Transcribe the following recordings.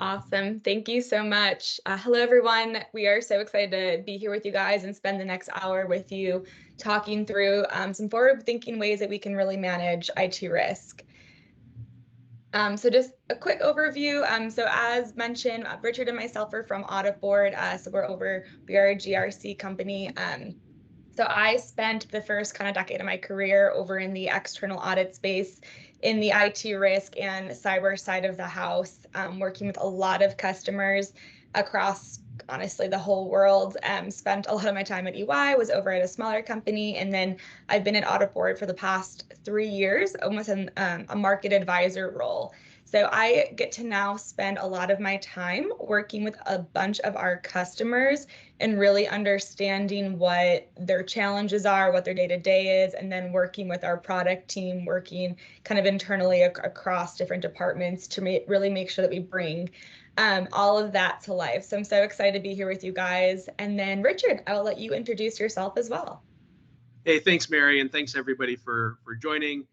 Awesome. Thank you so much. Hello, everyone. We are so excited to be here with you guys and spend the next hour with you talking through some forward-thinking ways that we can really manage IT risk. So just a quick overview. So as mentioned, Richard and myself are from Audit Board. We are a GRC company. So I spent the first kind of decade of my career over in the external audit space in the IT risk and cyber side of the house, working with a lot of customers across, honestly, the whole world. Spent a lot of my time at EY, was over at a smaller company, and then I've been at Audit Board for the past 3 years, almost in a market advisor role. So I get to now spend a lot of my time working with a bunch of our customers and really understanding what their challenges are, what their day-to-day is, and then working with our product team, working kind of internally across different departments to really make sure that we bring all of that to life. So I'm so excited to be here with you guys. And then Richard, I will let you introduce yourself as well. Hey, thanks, Mary, and thanks everybody for joining.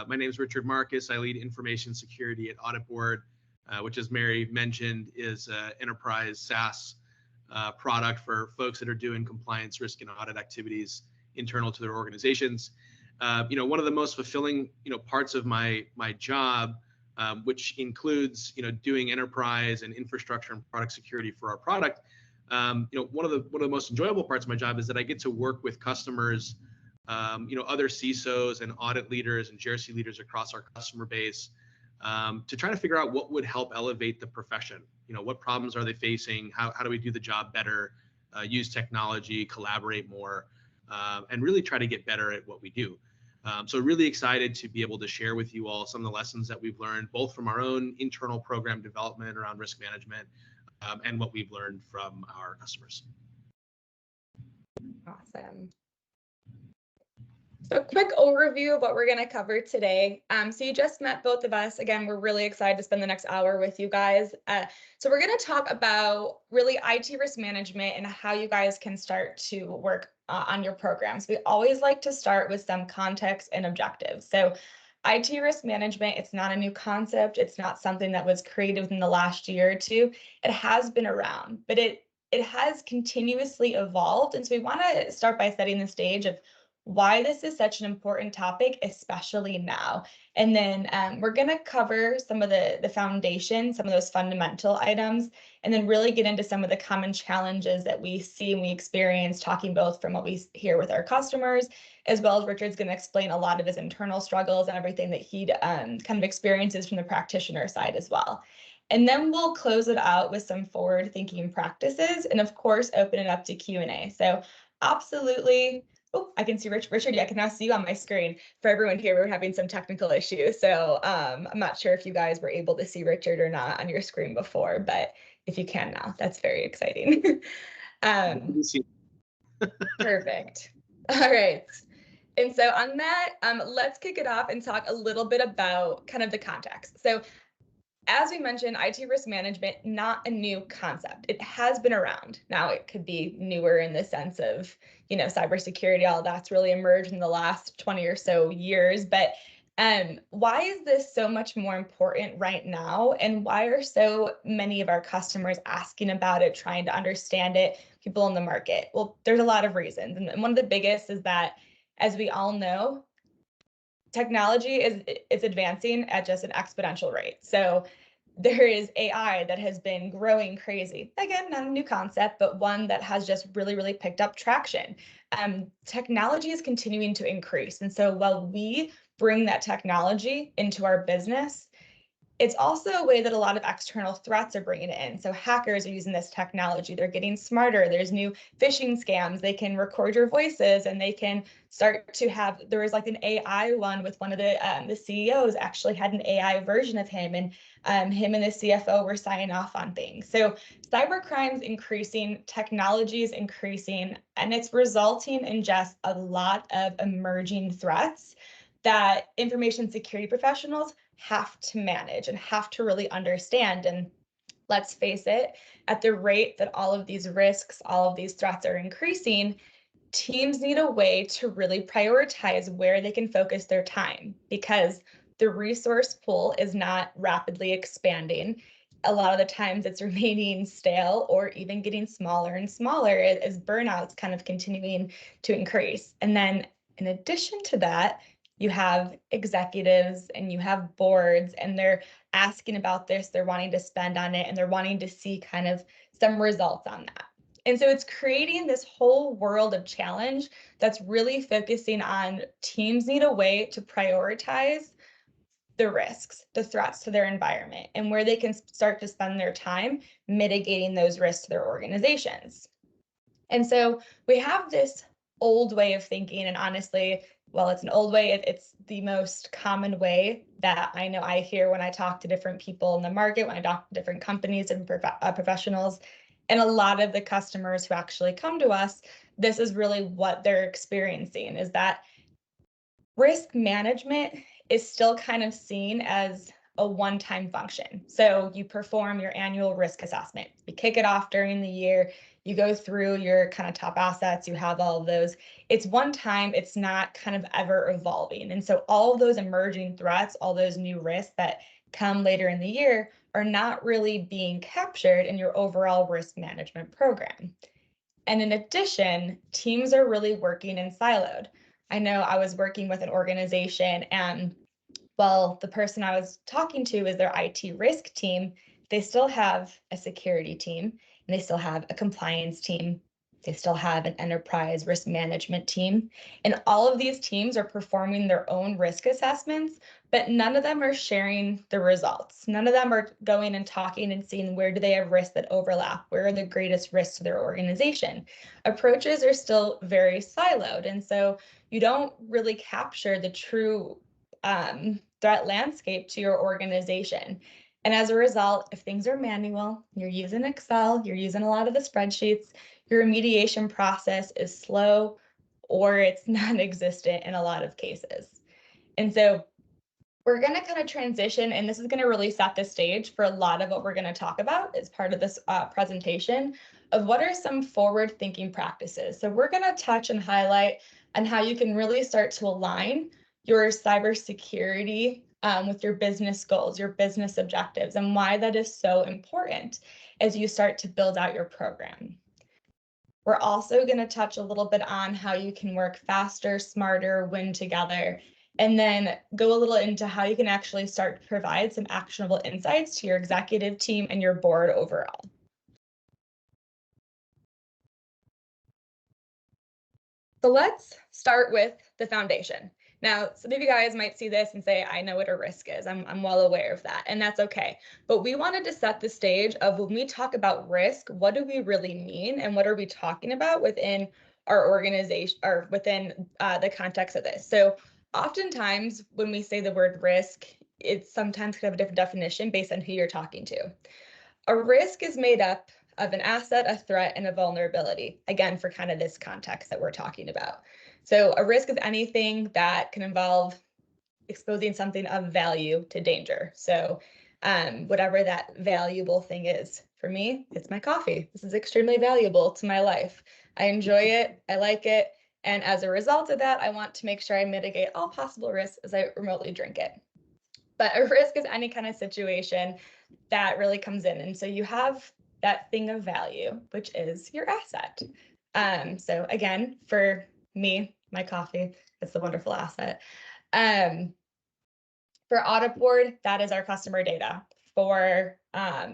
My name is Richard Marcus. I lead information security at Audit Board, which, as Mary mentioned, is an enterprise SaaS product for folks that are doing compliance, risk, and audit activities internal to their organizations. One of the most fulfilling, parts of my job, which includes, doing enterprise and infrastructure and product security for our product. One of the most enjoyable parts of my job is that I get to work with customers, other CISOs and audit leaders and GRC leaders across our customer base, to try to figure out what would help elevate the profession. What problems are they facing? How do we do the job better? Use technology, collaborate more, and really try to get better at what we do. So really excited to be able to share with you all some of the lessons that we've learned, both from our own internal program development around risk management, and what we've learned from our customers. Awesome. So a quick overview of what we're going to cover today. So you just met both of us. Again, we're really excited to spend the next hour with you guys. So we're going to talk about really IT risk management and how you guys can start to work on your programs. We always like to start with some context and objectives. So IT risk management, it's not a new concept. It's not something that was created within the last year or two. It has been around, but it has continuously evolved. And so we want to start by setting the stage of why this is such an important topic, especially now. And then we're going to cover some of the foundation, some of those fundamental items, and then really get into some of the common challenges that we see and we experience, talking both from what we hear with our customers, as well as Richard's going to explain a lot of his internal struggles and everything that he kind of experiences from the practitioner side as well. And then we'll close it out with some forward-thinking practices and, of course, open it up to Q&A. So absolutely. Oh, I can see Richard. Yeah, I can now see you on my screen. For everyone here, we're having some technical issues. So I'm not sure if you guys were able to see Richard or not on your screen before, but if you can now, that's very exciting. Perfect. All right. And so on that, let's kick it off and talk a little bit about kind of the context. So as we mentioned, IT risk management, not a new concept. It has been around. Now it could be newer in the sense of, cybersecurity, all that's really emerged in the last 20 or so years. But why is this so much more important right now? And why are so many of our customers asking about it, trying to understand it, people in the market? Well, there's a lot of reasons. And one of the biggest is that, as we all know, technology is advancing at just an exponential rate. So there is AI that has been growing crazy. Again, not a new concept, but one that has just really, really picked up traction. Technology is continuing to increase. And so while we bring that technology into our business, it's also a way that a lot of external threats are bringing it in. So hackers are using this technology. They're getting smarter. There's new phishing scams. They can record your voices and they can start to have, there was like an AI one with one of the CEOs actually had an AI version of him, and him and the CFO were signing off on things. So cybercrime's increasing, technology is increasing, and it's resulting in just a lot of emerging threats that information security professionals have to manage and have to really understand. And let's face it, at the rate that all of these risks, all of these threats are increasing, teams need a way to really prioritize where they can focus their time, because the resource pool is not rapidly expanding. a lot of the times it's remaining stale or even getting smaller and smaller as burnout's kind of continuing to increase. And then in addition to that, you have executives and you have boards, and they're asking about this, they're wanting to spend on it, and they're wanting to see kind of some results on that. And so it's creating this whole world of challenge that's really focusing on teams need a way to prioritize the risks, the threats to their environment, and where they can start to spend their time mitigating those risks to their organizations. And so we have this old way of thinking, and honestly, well, it's an old way, it's the most common way that I know I hear when I talk to different people in the market, when I talk to different companies and professionals, and a lot of the customers who actually come to us, this is really what they're experiencing, is that risk management is still kind of seen as a one-time function. So you perform your annual risk assessment. You kick it off during the year. You go through your kind of top assets. You have all of those. It's one time. It's not kind of ever evolving. And so all of those emerging threats, all those new risks that come later in the year are not really being captured in your overall risk management program. And in addition, teams are really working in siloed. I know I was working with an organization, and well, the person I was talking to is their IT risk team. They still have a security team, and they still have a compliance team. They still have an enterprise risk management team. And all of these teams are performing their own risk assessments, but none of them are sharing the results. None of them are going and talking and seeing where do they have risks that overlap? Where are the greatest risks to their organization? Approaches are still very siloed. And so you don't really capture the true threat landscape to your organization. And as a result, if things are manual, you're using Excel, you're using a lot of the spreadsheets, your remediation process is slow or it's non-existent in a lot of cases. And so we're going to kind of transition, and this is going to really set the stage for a lot of what we're going to talk about as part of this presentation of what are some forward-thinking practices. So we're going to touch and highlight on how you can really start to align your cybersecurity with your business goals, your business objectives, and why that is so important as you start to build out your program. We're also going to touch a little bit on how you can work faster, smarter, win together, and then go a little into how you can actually start to provide some actionable insights to your executive team and your board overall. So let's start with the foundation. Now, some of you guys might see this and say, I know what a risk is. I'm well aware of that, and that's okay. But we wanted to set the stage of when we talk about risk, what do we really mean and what are we talking about within our organization or within the context of this? So oftentimes when we say the word risk, it sometimes can have a different definition based on who you're talking to. A risk is made up of an asset, a threat, and a vulnerability, again, for kind of this context that we're talking about. So a risk is anything that can involve exposing something of value to danger. So whatever that valuable thing is. For me, it's my coffee. This is extremely valuable to my life. I enjoy it, I like it, and as a result of that, I want to make sure I mitigate all possible risks as I remotely drink it. But a risk is any kind of situation that really comes in. And so you have that thing of value, which is your asset. So again, for me, my coffee, it's a wonderful asset. For audit board, that is our customer data for,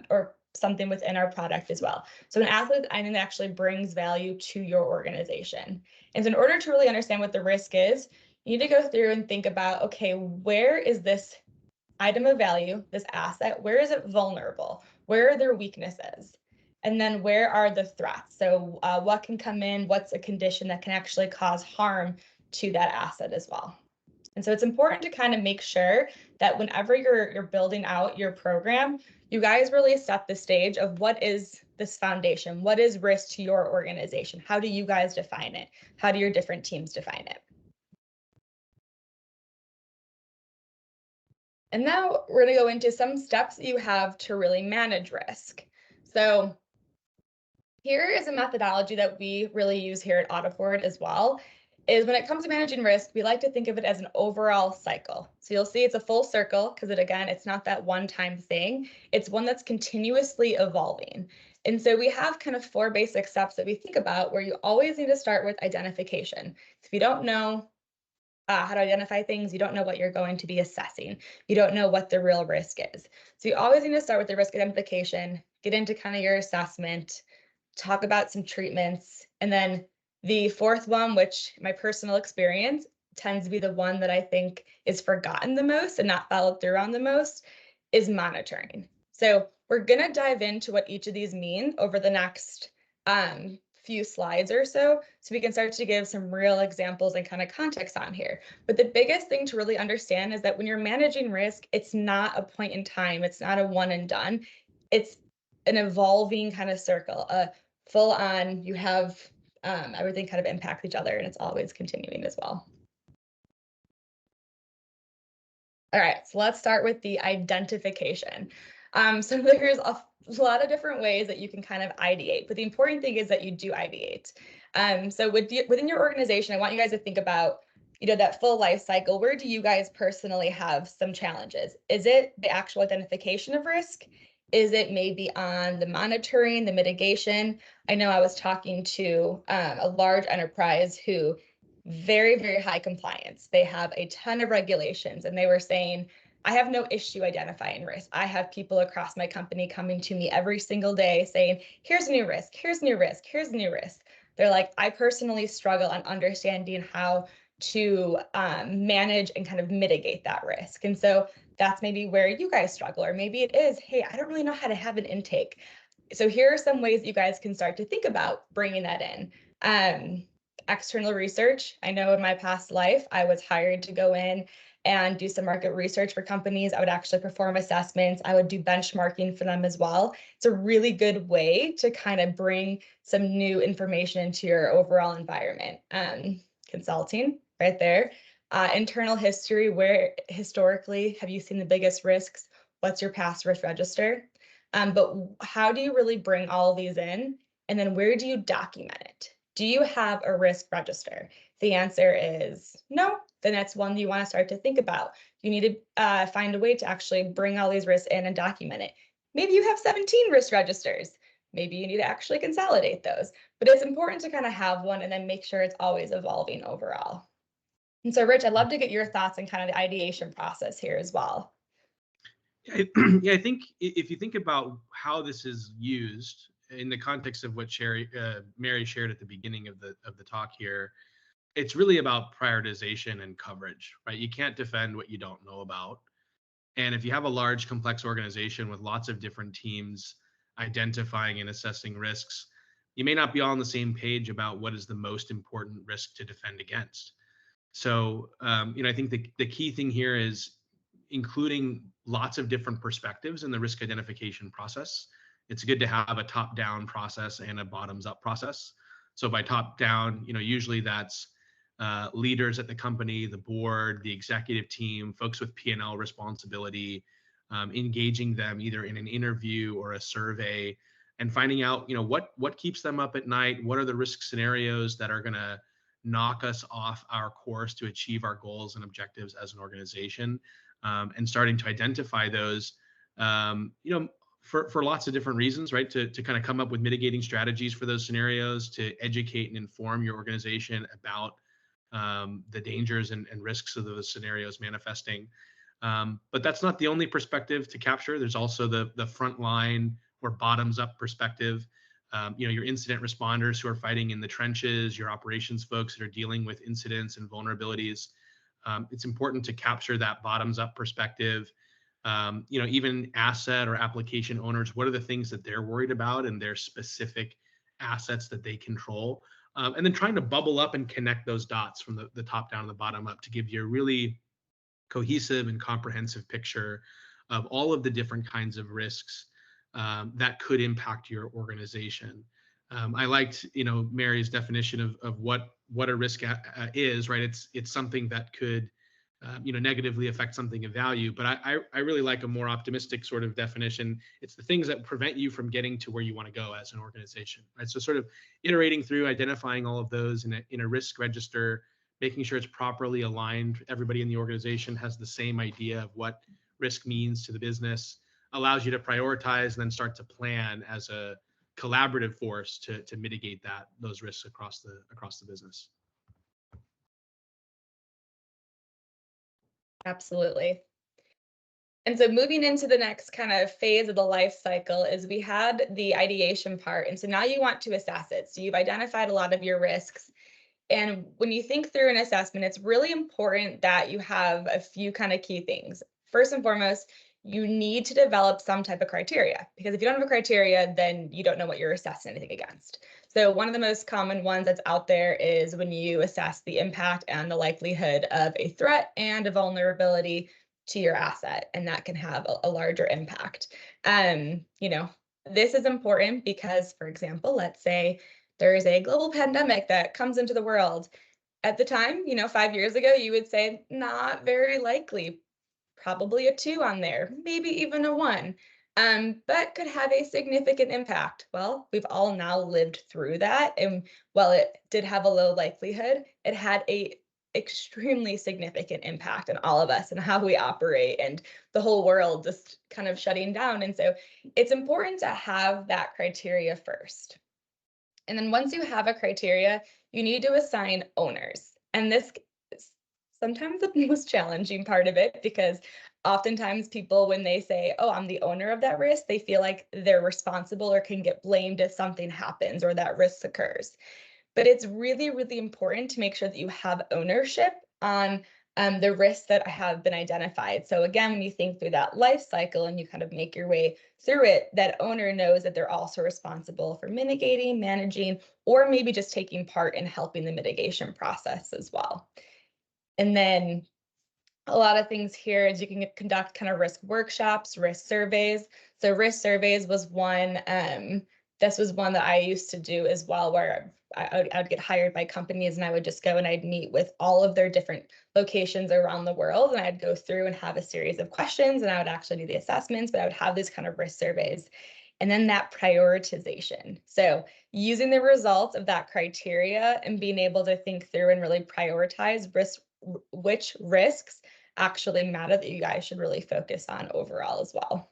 or something within our product as well. So an asset is anything that actually brings value to your organization. And so in order to really understand what the risk is, you need to go through and think about, okay, where is this item of value, this asset, where is it vulnerable? Where are their weaknesses? And then where are the threats? So what can come in? What's a condition that can actually cause harm to that asset as well? And so it's important to kind of make sure that whenever you're building out your program, you guys really set the stage of what is this foundation? What is risk to your organization? How do you guys define it? How do your different teams define it? And now we're going to go into some steps that you have to really manage risk. So here is a methodology that we really use here at Audit Board as well. is when it comes to managing risk, we like to think of it as an overall cycle. So you'll see it's a full circle because it's not that one-time thing. It's one that's continuously evolving. And so we have kind of 4 basic steps that we think about where you always need to start with identification. If you don't know how to identify things, you don't know what you're going to be assessing. You don't know what the real risk is. So you always need to start with the risk identification, get into kind of your assessment, talk about some treatments, and then the 4th one, which my personal experience tends to be the one that I think is forgotten the most and not followed through on the most, is monitoring. So we're going to dive into what each of these mean over the next few slides or so we can start to give some real examples and kind of context on here. But the biggest thing to really understand is that when you're managing risk, it's not a point in time. It's not a one and done. It's an evolving kind of circle, a full on, you have everything kind of impact each other, and it's always continuing as well. All right, so let's start with the identification. So there's a lot of different ways that you can kind of ideate, but the important thing is that you do ideate. So within your organization, I want you guys to think about, that full life cycle. Where do you guys personally have some challenges? Is it the actual identification of risk? Is it maybe on the monitoring, the mitigation? I know I was talking to a large enterprise who very, very high compliance. They have a ton of regulations, and they were saying, I have no issue identifying risk. I have people across my company coming to me every single day saying, here's a new risk, here's a new risk, here's a new risk. They're like, I personally struggle on understanding how to manage and kind of mitigate that risk. And so that's maybe where you guys struggle, or maybe it is, hey, I don't really know how to have an intake. So here are some ways you guys can start to think about bringing that in. External research. I know in my past life, I was hired to go in and do some market research for companies. I would actually perform assessments. I would do benchmarking for them as well. It's a really good way to kind of bring some new information into your overall environment. Consulting right there. Internal history, where historically have you seen the biggest risks? What's your past risk register? But how do you really bring all of these in? And then where do you document it? Do you have a risk register? If the answer is no, then that's one that you want to start to think about. You need to find a way to actually bring all these risks in and document it. Maybe you have 17 risk registers. Maybe you need to actually consolidate those. But it's important to kind of have one and then make sure it's always evolving overall. And so, Rich, I'd love to get your thoughts on kind of the ideation process here as well. Yeah, I think if you think about how this is used in the context of what Mary shared at the beginning of the talk here, it's really about prioritization and coverage, right? You can't defend what you don't know about. And if you have a large, complex organization with lots of different teams identifying and assessing risks, you may not be all on the same page about what is the most important risk to defend against. So, I think the key thing here is including lots of different perspectives in the risk identification process. It's good to have a top-down process and a bottoms-up process. So by top-down, usually that's leaders at the company, the board, the executive team, folks with P&L responsibility, engaging them either in an interview or a survey, and finding out, what keeps them up at night, what are the risk scenarios that are going to knock us off our course to achieve our goals and objectives as an organization, and starting to identify those, for lots of different reasons, right? To kind of come up with mitigating strategies for those scenarios, to educate and inform your organization about the dangers and risks of those scenarios manifesting. But that's not the only perspective to capture. There's also the front line or bottoms up perspective. Your incident responders who are fighting in the trenches, your operations folks that are dealing with incidents and vulnerabilities. It's important to capture that bottoms up perspective. Even asset or application owners, what are the things that they're worried about and their specific assets that they control? And then trying to bubble up and connect those dots from the top down and the bottom up to give you a really cohesive and comprehensive picture of all of the different kinds of risks that could impact your organization. I liked, Mary's definition of what a risk is, right? It's something that could, negatively affect something of value. But I really like a more optimistic sort of definition. It's the things that prevent you from getting to where you want to go as an organization, right? So sort of iterating through, identifying all of those in a risk register, making sure it's properly aligned. Everybody in the organization has the same idea of what risk means to the business, allows you to prioritize and then start to plan as a collaborative force to mitigate those risks across the business. Absolutely. And so moving into the next kind of phase of the life cycle is we had the ideation part. And so now you want to assess it. So you've identified a lot of your risks. And when you think through an assessment, it's really important that you have a few kind of key things. First and foremost, you need to develop some type of criteria, because if you don't have a criteria, then you don't know what you're assessing anything against. So one of the most common ones that's out there is when you assess the impact and the likelihood of a threat and a vulnerability to your asset, and that can have a larger impact. This is important because, for example, let's say there is a global pandemic that comes into the world. At the time, 5 years ago, you would say not very likely, probably a 2 on there, maybe even a 1, but could have a significant impact. Well, we've all now lived through that. And while it did have a low likelihood, it had a extremely significant impact on all of us and how we operate and the whole world just kind of shutting down. And so it's important to have that criteria first. And then once you have a criteria, you need to assign owners. And this is sometimes the most challenging part of it, because oftentimes people, when they say, oh, I'm the owner of that risk, they feel like they're responsible or can get blamed if something happens or that risk occurs. But it's really, really important to make sure that you have ownership on the risks that have been identified. So again, when you think through that life cycle and you kind of make your way through it, that owner knows that they're also responsible for mitigating, managing, or maybe just taking part in helping the mitigation process as well. And then a lot of things here is you can conduct kind of risk workshops, risk surveys. So risk surveys was one. This was one that I used to do as well, where I would get hired by companies and I would just go and I'd meet with all of their different locations around the world, and I'd go through and have a series of questions, and I would actually do the assessments, but I would have these kind of risk surveys. And then that prioritization. So using the results of that criteria and being able to think through and really prioritize which risks actually matter that you guys should really focus on overall as well.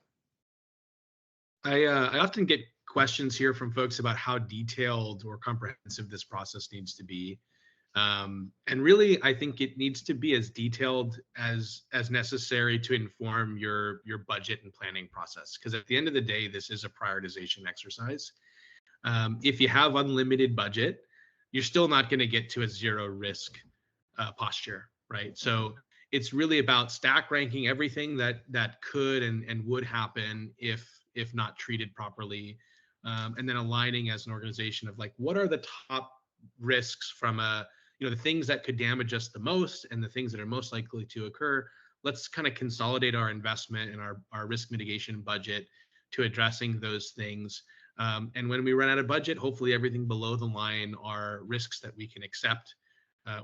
I often get questions here from folks about how detailed or comprehensive this process needs to be. And really, I think it needs to be as detailed as necessary to inform your budget and planning process. Because at the end of the day, this is a prioritization exercise. If you have unlimited budget, you're still not going to get to a zero risk posture, right? So it's really about stack ranking everything that could and would happen if not treated properly, and then aligning as an organization of like, what are the top risks from the things that could damage us the most and the things that are most likely to occur. Let's kind of consolidate our investment and our risk mitigation budget to addressing those things. And when we run out of budget, hopefully everything below the line are risks that we can accept,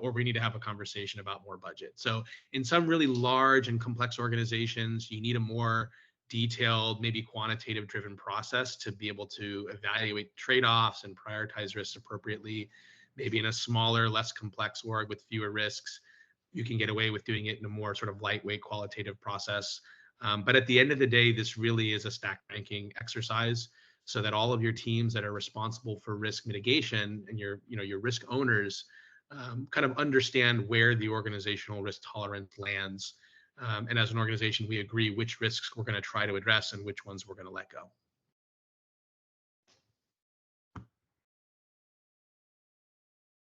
or we need to have a conversation about more budget. So in some really large and complex organizations, you need a more detailed, maybe quantitative driven process to be able to evaluate trade-offs and prioritize risks appropriately. Maybe in a smaller, less complex org with fewer risks, you can get away with doing it in a more sort of lightweight qualitative process. But at the end of the day, this really is a stack ranking exercise, so that all of your teams that are responsible for risk mitigation and your risk owners kind of understand where the organizational risk tolerance lands. And as an organization, we agree which risks we're going to try to address and which ones we're going to let go.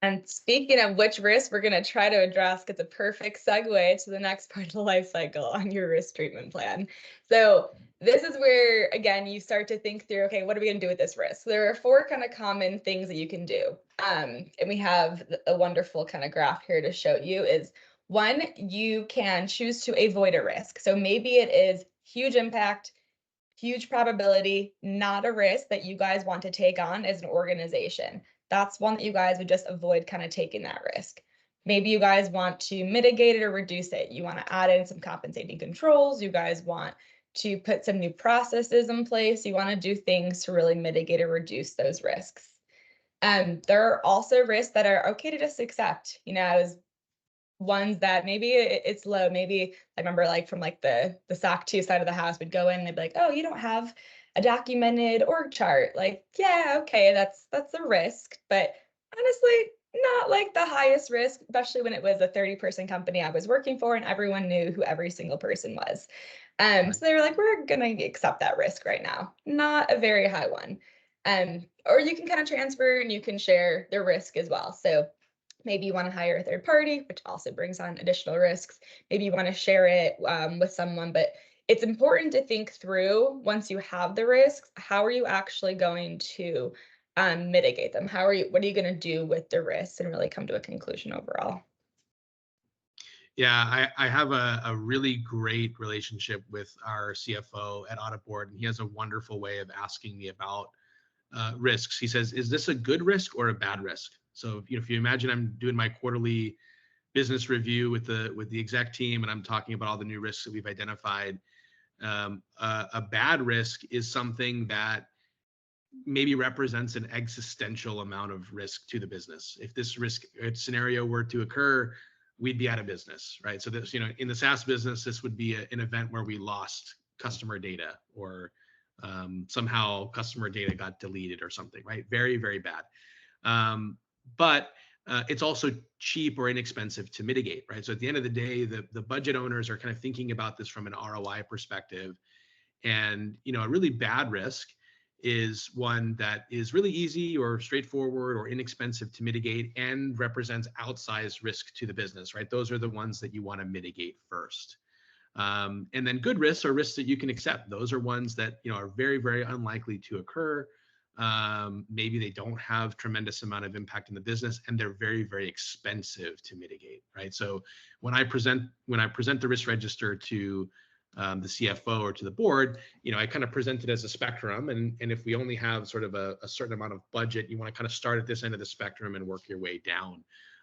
And speaking of which risks we're going to try to address, gets a perfect segue to the next part of the life cycle on your risk treatment plan. So this is where, again, you start to think through, okay, what are we going to do with this risk? There are 4 kind of common things that you can do. And we have a wonderful kind of graph here to show you is, 1, you can choose to avoid a risk. So maybe it is huge impact, huge probability, not a risk that you guys want to take on as an organization. That's one that you guys would just avoid kind of taking that risk. Maybe you guys want to mitigate it or reduce it. You want to add in some compensating controls. You guys want to put some new processes in place. You want to do things to really mitigate or reduce those risks. There are also risks that are okay to just accept. I was ones that maybe it's low. Maybe I remember like from like the SOC 2 side of the house, we'd go in and they'd be like, oh, you don't have a documented org chart. Like, yeah, okay, that's a risk, but honestly, not like the highest risk, especially when it was a 30-person company I was working for and everyone knew who every single person was. Right. So they were like, we're gonna accept that risk right now. Not a very high one. Or you can kind of transfer and you can share the risk as well. So maybe you want to hire a third party, which also brings on additional risks. Maybe you want to share it with someone, but it's important to think through once you have the risks, how are you actually going to mitigate them? What are you going to do with the risks and really come to a conclusion overall? Yeah, I have a really great relationship with our CFO at Audit Board, and he has a wonderful way of asking me about risks. He says, "Is this a good risk or a bad risk?" So, if you imagine I'm doing my quarterly business review with the exec team, and I'm talking about all the new risks that we've identified. A bad risk is something that maybe represents an existential amount of risk to the business. If this risk scenario were to occur, we'd be out of business, right? So this, in the SaaS business, this would be an event where we lost customer data, or somehow customer data got deleted or something, right? Very, very bad. But it's also cheap or inexpensive to mitigate, right? So at the end of the day, the budget owners are kind of thinking about this from an ROI perspective. And a really bad risk is one that is really easy or straightforward or inexpensive to mitigate and represents outsized risk to the business, right? Those are the ones that you want to mitigate first. And then good risks are risks that you can accept. Those are ones that are very, very unlikely to occur. Maybe they don't have tremendous amount of impact in the business, and they're very, very expensive to mitigate, right? So when I present the risk register to the CFO or to the board, I kind of present it as a spectrum, and if we only have sort of a certain amount of budget, you want to kind of start at this end of the spectrum and work your way down.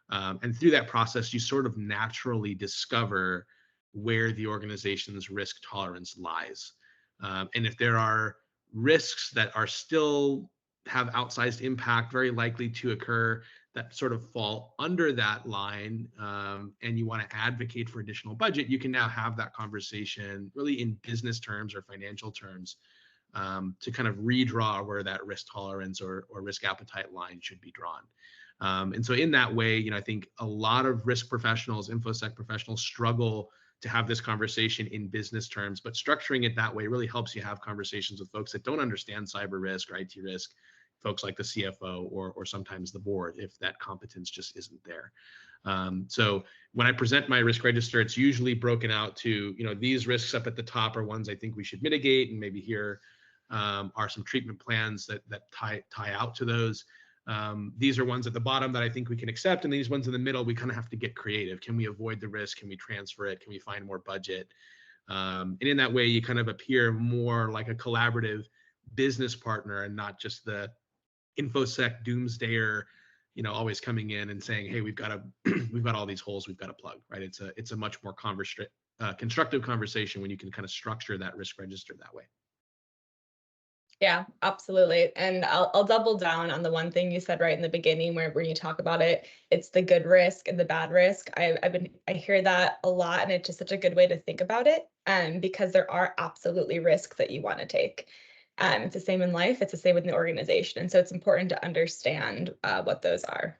And through that process, you sort of naturally discover where the organization's risk tolerance lies. And if there are risks that are still have outsized impact, very likely to occur, that sort of fall under that line, and you want to advocate for additional budget, you can now have that conversation really in business terms or financial terms, to kind of redraw where that risk tolerance or risk appetite line should be drawn. And so in that way, I think a lot of risk professionals, InfoSec professionals, struggle to have this conversation in business terms, but structuring it that way really helps you have conversations with folks that don't understand cyber risk or IT risk, folks like the CFO or sometimes the board, if that competence just isn't there. So when I present my risk register, it's usually broken out to, these risks up at the top are ones I think we should mitigate, and maybe here are some treatment plans that tie out to those. These are ones at the bottom that I think we can accept, and these ones in the middle, we kind of have to get creative. Can we avoid the risk? Can we transfer it? Can we find more budget? And in that way, you kind of appear more like a collaborative business partner and not just the InfoSec doomsdayer, always coming in and saying, "Hey, we've got all these holes we've got to plug." Right? It's a much more constructive conversation when you can kind of structure that risk register that way. Yeah, absolutely. And I'll double down on the one thing you said right in the beginning where when you talk about it, it's the good risk and the bad risk. I hear that a lot, and it's just such a good way to think about it. Because there are absolutely risks that you want to take. It's the same in life, it's the same in the organization. And so it's important to understand what those are.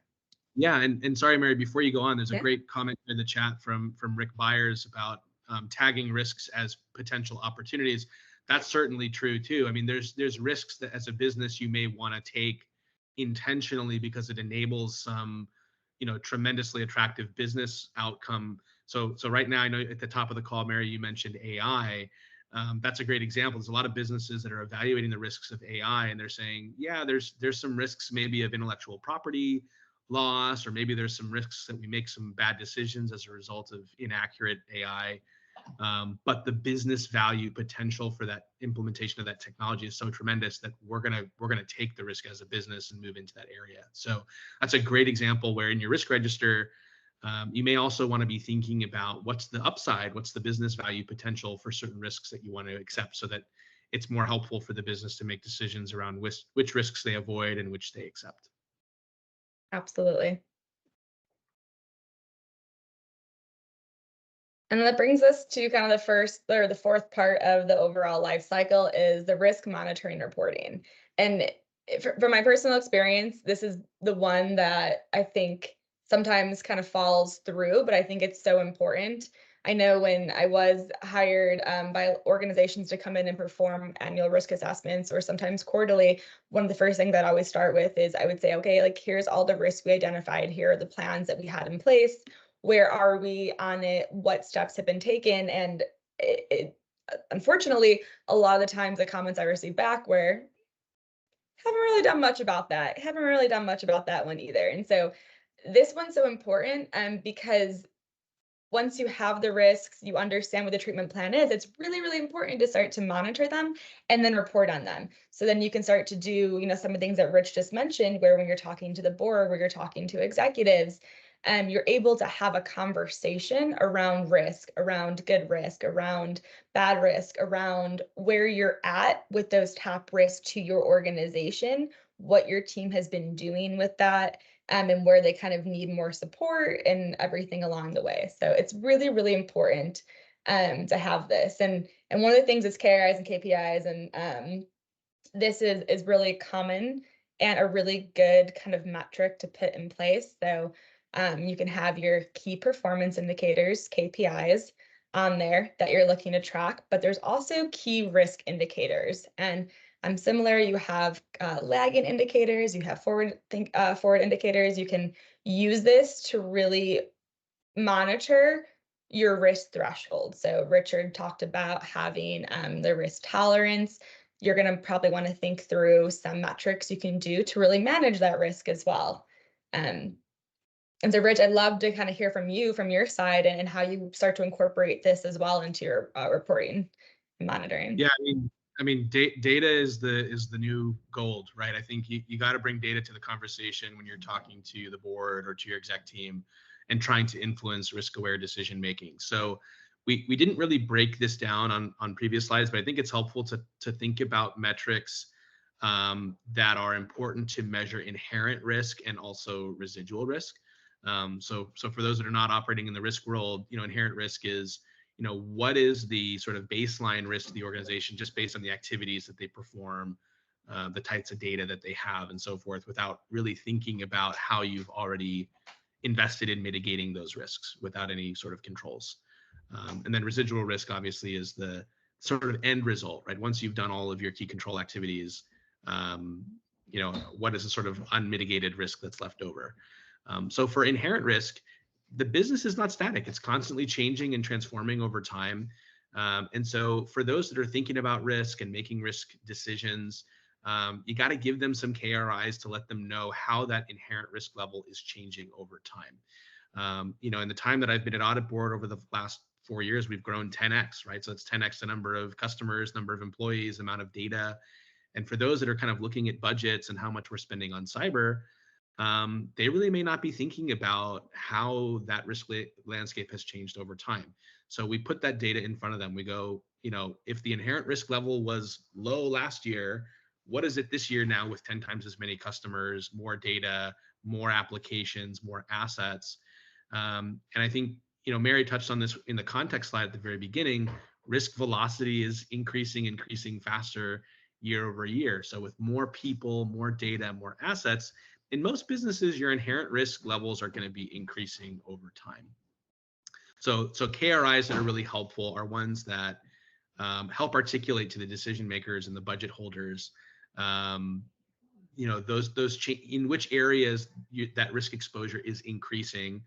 Yeah, and sorry, Mary, before you go on, there's a Yeah. great comment in the chat from Rick Byers about tagging risks as potential opportunities. That's certainly true too. I mean, there's risks that as a business you may want to take intentionally because it enables some, tremendously attractive business outcome. So right now, I know at the top of the call, Mary, you mentioned AI. That's a great example. There's a lot of businesses that are evaluating the risks of AI, and they're saying, yeah, there's some risks maybe of intellectual property loss, or maybe there's some risks that we make some bad decisions as a result of inaccurate AI. But the business value potential for that implementation of that technology is so tremendous that we're gonna take the risk as a business and move into that area. So that's a great example where in your risk register, you may also want to be thinking about what's the upside, what's the business value potential for certain risks that you want to accept, so that it's more helpful for the business to make decisions around which risks they avoid and which they accept. Absolutely. And that brings us to kind of the first or the fourth part of the overall life cycle is the risk monitoring reporting. And from my personal experience, this is the one that I think sometimes kind of falls through, but I think it's so important. I know when I was hired by organizations to come in and perform annual risk assessments or sometimes quarterly, one of the first things that I always start with is I would say, okay, like here's all the risks we identified. Here are the plans that we had in place. Where are we on it? What steps have been taken? And unfortunately, a lot of the times the comments I receive back were, haven't really done much about that. Haven't really done much about that one either. And so this one's so important because once you have the risks, you understand what the treatment plan is, it's really, really important to start to monitor them and then report on them. So then you can start to do, some of the things that Rich just mentioned, where when you're talking to the board, where you're talking to executives, you're able to have a conversation around risk, around good risk, around bad risk, around where you're at with those top risks to your organization, what your team has been doing with that, and where they kind of need more support and everything along the way. So it's really, really important to have this. And one of the things is KRIs and KPIs, and this is really common and a really good kind of metric to put in place. So you can have your key performance indicators, KPIs, on there that you're looking to track, but there's also key risk indicators. And similar, you have lagging indicators, you have forward indicators. You can use this to really monitor your risk threshold. So Richard talked about having the risk tolerance. You're going to probably want to think through some metrics you can do to really manage that risk as well. And so, Rich, I'd love to kind of hear from you, from your side, and how you start to incorporate this as well into your reporting and monitoring. Yeah, data is the new gold, right? I think you got to bring data to the conversation when you're talking to the board or to your exec team and trying to influence risk-aware decision making. So we didn't really break this down on previous slides, but I think it's helpful to think about metrics that are important to measure inherent risk and also residual risk. So for those that are not operating in the risk world, inherent risk is, what is the sort of baseline risk to the organization just based on the activities that they perform, the types of data that they have and so forth, without really thinking about how you've already invested in mitigating those risks without any sort of controls. And then residual risk obviously is the sort of end result, right? Once you've done all of your key control activities, what is the sort of unmitigated risk that's left over? So for inherent risk, the business is not static. It's constantly changing and transforming over time. And so for those that are thinking about risk and making risk decisions, you got to give them some KRIs to let them know how that inherent risk level is changing over time. In the time that I've been at Audit Board over the last 4 years, we've grown 10x, right? So it's 10x the number of customers, number of employees, amount of data. And for those that are kind of looking at budgets and how much we're spending on cyber, they really may not be thinking about how that risk landscape has changed over time. So we put that data in front of them. We go, if the inherent risk level was low last year, what is it this year now with 10 times as many customers, more data, more applications, more assets? And I think, Mary touched on this in the context slide at the very beginning. Risk velocity is increasing faster year over year. So with more people, more data, more assets, in most businesses, your inherent risk levels are going to be increasing over time. So KRIs that are really helpful are ones that help articulate to the decision makers and the budget holders, in which areas that risk exposure is increasing.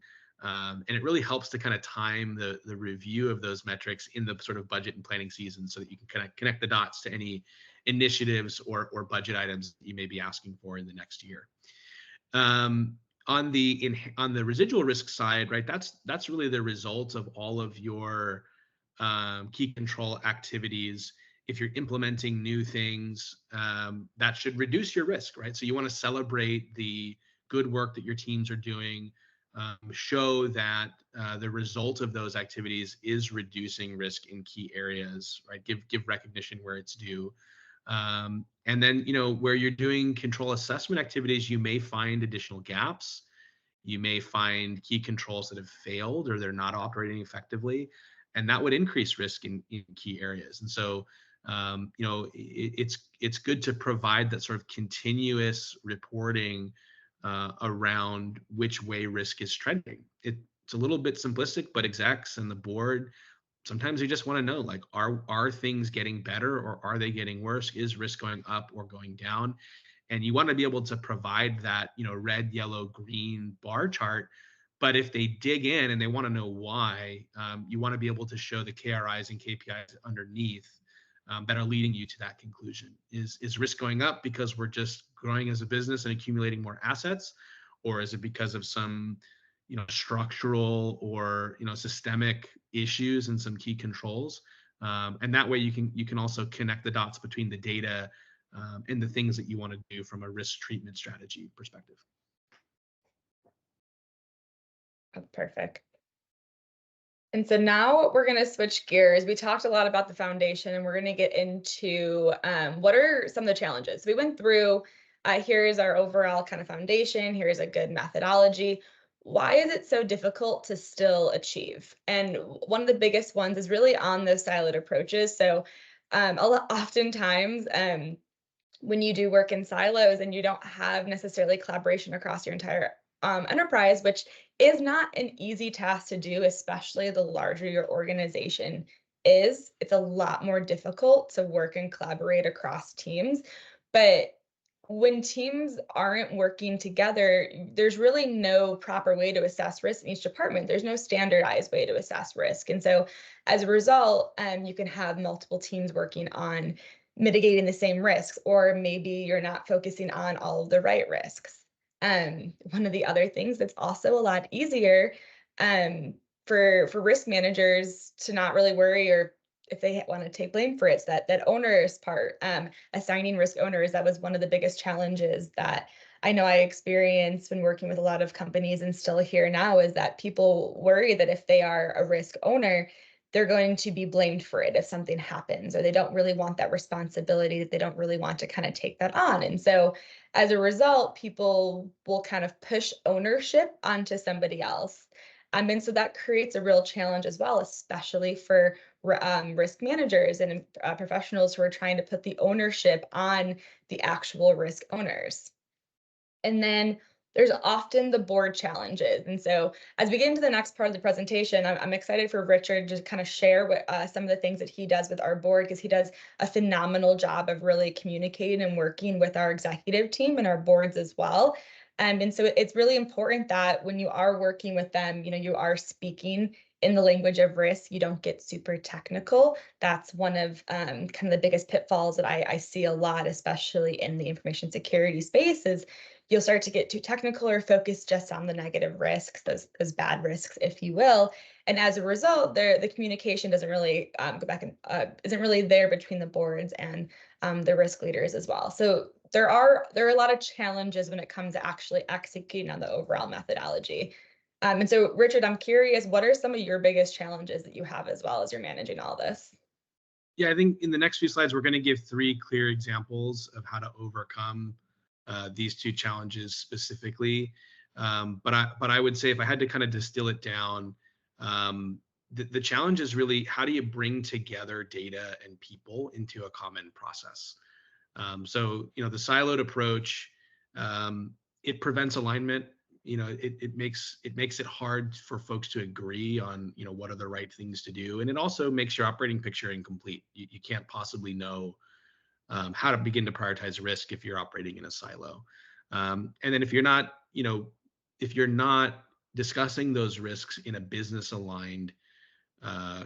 And it really helps to kind of time the review of those metrics in the sort of budget and planning season, so that you can kind of connect the dots to any initiatives or budget items that you may be asking for in the next year. On the residual risk side, right, that's really the result of all of your key control activities. If you're implementing new things, that should reduce your risk, right? So you want to celebrate the good work that your teams are doing, show that the result of those activities is reducing risk in key areas, right? Give recognition where it's due. And then, where you're doing control assessment activities, you may find additional gaps. You may find key controls that have failed or they're not operating effectively. and that would increase risk in key areas. And so, it's good to provide that sort of continuous reporting around which way risk is trending. It's a little bit simplistic, but execs and the board, sometimes you just want to know, like, are things getting better or are they getting worse? Is risk going up or going down? And you want to be able to provide that, red, yellow, green bar chart. But if they dig in and they want to know why, you want to be able to show the KRIs and KPIs underneath that are leading you to that conclusion. Is risk going up because we're just growing as a business and accumulating more assets, or is it because of some structural or systemic issues and some key controls? And that way you can also connect the dots between the data and the things that you want to do from a risk treatment strategy perspective. That's perfect. And so now we're going to switch gears. We talked a lot about the foundation, and we're going to get into what are some of the challenges. We went through, here's our overall kind of foundation, here's a good methodology. Why is it so difficult to still achieve? And one of the biggest ones is really on those siloed approaches. So oftentimes, when you do work in silos and you don't have necessarily collaboration across your entire enterprise, which is not an easy task to do, especially the larger your organization is. It's a lot more difficult to work and collaborate across teams. But when teams aren't working together, there's really no proper way to assess risk in each department. There's no standardized way to assess risk. And so as a result, you can have multiple teams working on mitigating the same risks, or maybe you're not focusing on all of the right risks. One of the other things that's also a lot easier for risk managers to not really worry, or if they want to take blame for it, that owner's part, assigning risk owners. That was one of the biggest challenges that I know I experienced when working with a lot of companies, and still here now, is that people worry that if they are a risk owner, they're going to be blamed for it if something happens, or they don't really want that responsibility, that they don't really want to kind of take that on. And so as a result, people will kind of push ownership onto somebody else. And so that creates a real challenge as well, especially for risk managers and professionals who are trying to put the ownership on the actual risk owners. And then there's often the board challenges. And so as we get into the next part of the presentation, I'm excited for Richard to kind of share what, some of the things that he does with our board, because he does a phenomenal job of really communicating and working with our executive team and our boards as well. And so it's really important that when you are working with them, you are speaking in the language of risk. You don't get super technical. That's one of kind of the biggest pitfalls that I see a lot, especially in the information security space, is you'll start to get too technical or focus just on the negative risks, those bad risks, if you will. And as a result, the communication doesn't really go back and isn't really there between the boards and the risk leaders as well. So there are a lot of challenges when it comes to actually executing on the overall methodology. And so, Richard, I'm curious, what are some of your biggest challenges that you have as well as you're managing all this? Yeah, I think in the next few slides, we're going to give 3 clear examples of how to overcome these 2 challenges specifically. But I would say, if I had to kind of distill it down, the challenge is really, how do you bring together data and people into a common process? So, the siloed approach, it prevents alignment. It makes it hard for folks to agree on, what are the right things to do. And it also makes your operating picture incomplete. You can't possibly know how to begin to prioritize risk if you're operating in a silo. And then if you're not discussing those risks in a business aligned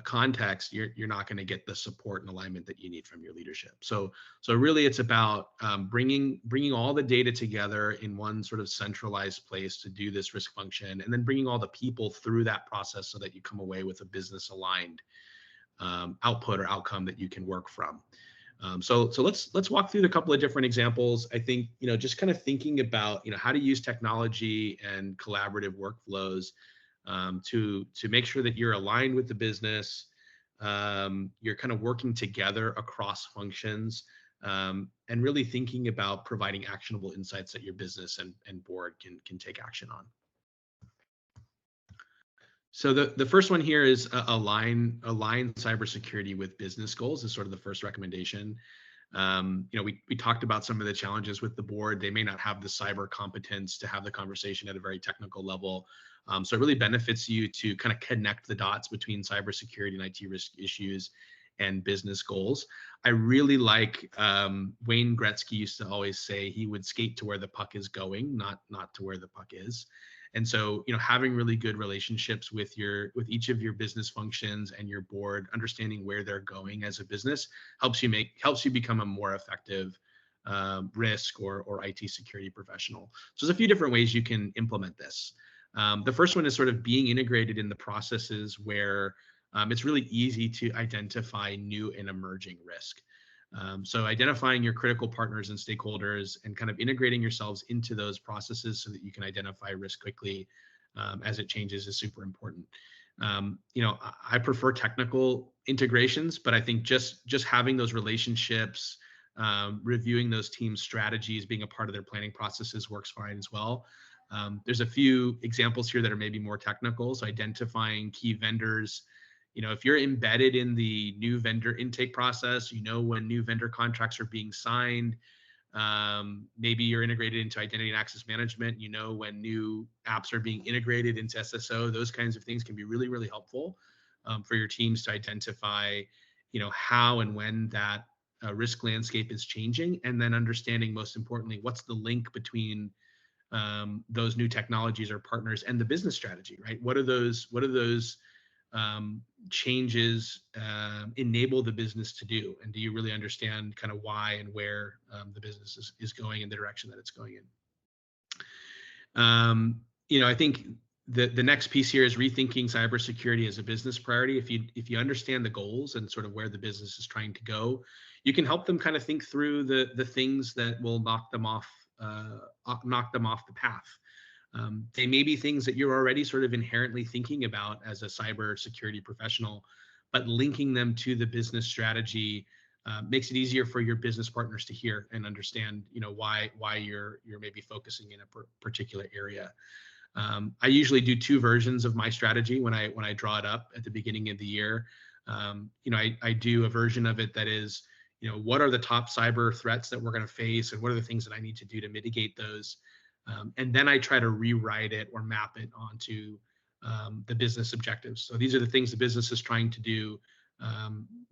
context, you're not going to get the support and alignment that you need from your leadership. So really, it's about bringing all the data together in one sort of centralized place to do this risk function, and then bringing all the people through that process so that you come away with a business aligned output or outcome that you can work from. So let's walk through a couple of different examples. I think, just kind of thinking about, how to use technology and collaborative workflows to make sure that you're aligned with the business, you're kind of working together across functions, and really thinking about providing actionable insights that your business and board can take action on. So the first one here is align cybersecurity with business goals is sort of the first recommendation. We talked about some of the challenges with the board. They may not have the cyber competence to have the conversation at a very technical level. So it really benefits you to kind of connect the dots between cybersecurity and IT risk issues and business goals. I really like Wayne Gretzky used to always say he would skate to where the puck is going, not to where the puck is. And so, having really good relationships with each of your business functions and your board, understanding where they're going as a business helps you become a more effective risk or IT security professional. So there's a few different ways you can implement this. The first one is sort of being integrated in the processes where it's really easy to identify new and emerging risk. So identifying your critical partners and stakeholders and kind of integrating yourselves into those processes so that you can identify risk quickly as it changes is super important. I prefer technical integrations, but I think just having those relationships, reviewing those team strategies, being a part of their planning processes works fine as well. There's a few examples here that are maybe more technical. So identifying key vendors. If you're embedded in the new vendor intake process, when new vendor contracts are being signed, maybe you're integrated into identity and access management, when new apps are being integrated into SSO, those kinds of things can be really, really helpful for your teams to identify, how and when that risk landscape is changing, and then understanding, most importantly, what's the link between those new technologies or partners and the business strategy, right? What are those changes enable the business to do, and do you really understand kind of why and where the business is going in the direction that it's going in? I think the next piece here is rethinking cybersecurity as a business priority. If you understand the goals and sort of where the business is trying to go, you can help them kind of think through the things that will knock them off the path. They may be things that you're already sort of inherently thinking about as a cybersecurity professional, but linking them to the business strategy makes it easier for your business partners to hear and understand, why you're maybe focusing in a particular area. I usually do two versions of my strategy when I draw it up at the beginning of the year. I do a version of it that is, what are the top cyber threats that we're going to face, and what are the things that I need to do to mitigate those? And then I try to rewrite it or map it onto the business objectives. So these are the things the business is trying to do.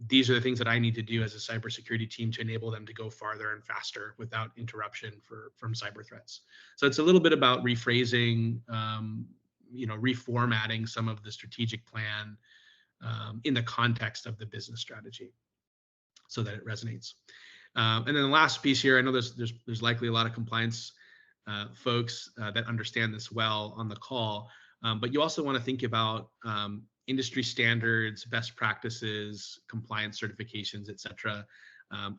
These are the things that I need to do as a cybersecurity team to enable them to go farther and faster without interruption from cyber threats. So it's a little bit about rephrasing, reformatting some of the strategic plan in the context of the business strategy so that it resonates. And then the last piece here, I know there's likely a lot of compliance folks that understand this well on the call, but you also want to think about industry standards, best practices, compliance certifications, et cetera.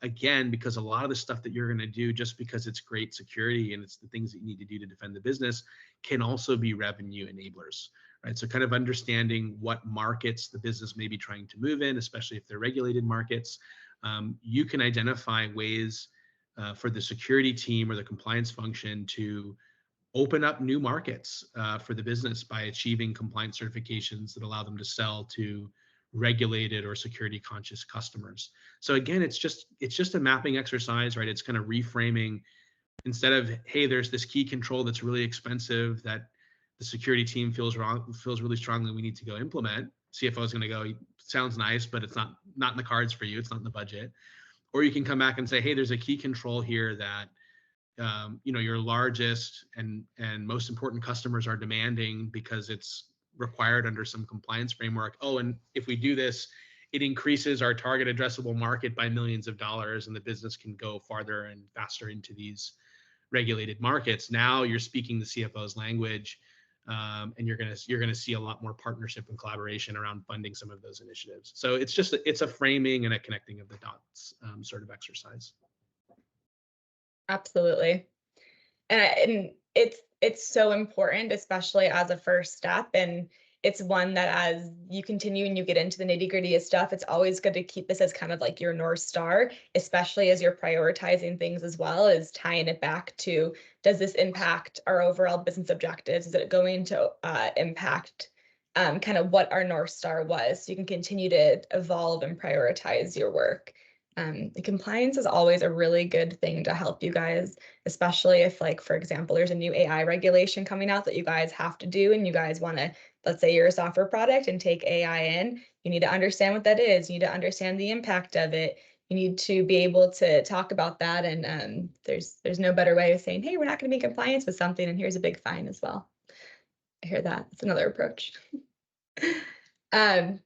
Again, because a lot of the stuff that you're going to do, just because it's great security and it's the things that you need to do to defend the business, can also be revenue enablers, right? So kind of understanding what markets the business may be trying to move in, especially if they're regulated markets. You can identify ways for the security team or the compliance function to open up new markets for the business by achieving compliance certifications that allow them to sell to regulated or security conscious customers. So again, it's just a mapping exercise, right? It's kind of reframing, instead of, hey, there's this key control that's really expensive that the security team feels really strongly we need to go implement. CFO is going to go, sounds nice, but it's not in the cards for you. It's not in the budget. Or you can come back and say, hey, there's a key control here that your largest and most important customers are demanding because it's required under some compliance framework. Oh, and if we do this, it increases our target addressable market by millions of dollars, and the business can go farther and faster into these regulated markets. Now you're speaking the CFO's language, and you're gonna see a lot more partnership and collaboration around funding some of those initiatives. So it's a framing and a connecting of the dots sort of exercise. Absolutely. And it's so important, especially as a first step. And it's one that as you continue and you get into the nitty-gritty of stuff, it's always good to keep this as kind of like your North Star, especially as you're prioritizing things as well, as tying it back to, does this impact our overall business objectives? Is it going to impact kind of what our North Star was, so you can continue to evolve and prioritize your work. Compliance is always a really good thing to help you guys, especially if, like, for example, there's a new AI regulation coming out that you guys have to do, and you guys want to, let's say you're a software product and take AI in, you need to understand what that is. You need to understand the impact of it. You need to be able to talk about that. And there's no better way of saying, hey, we're not going to be in compliance with something, and here's a big fine as well. I hear that. It's another approach.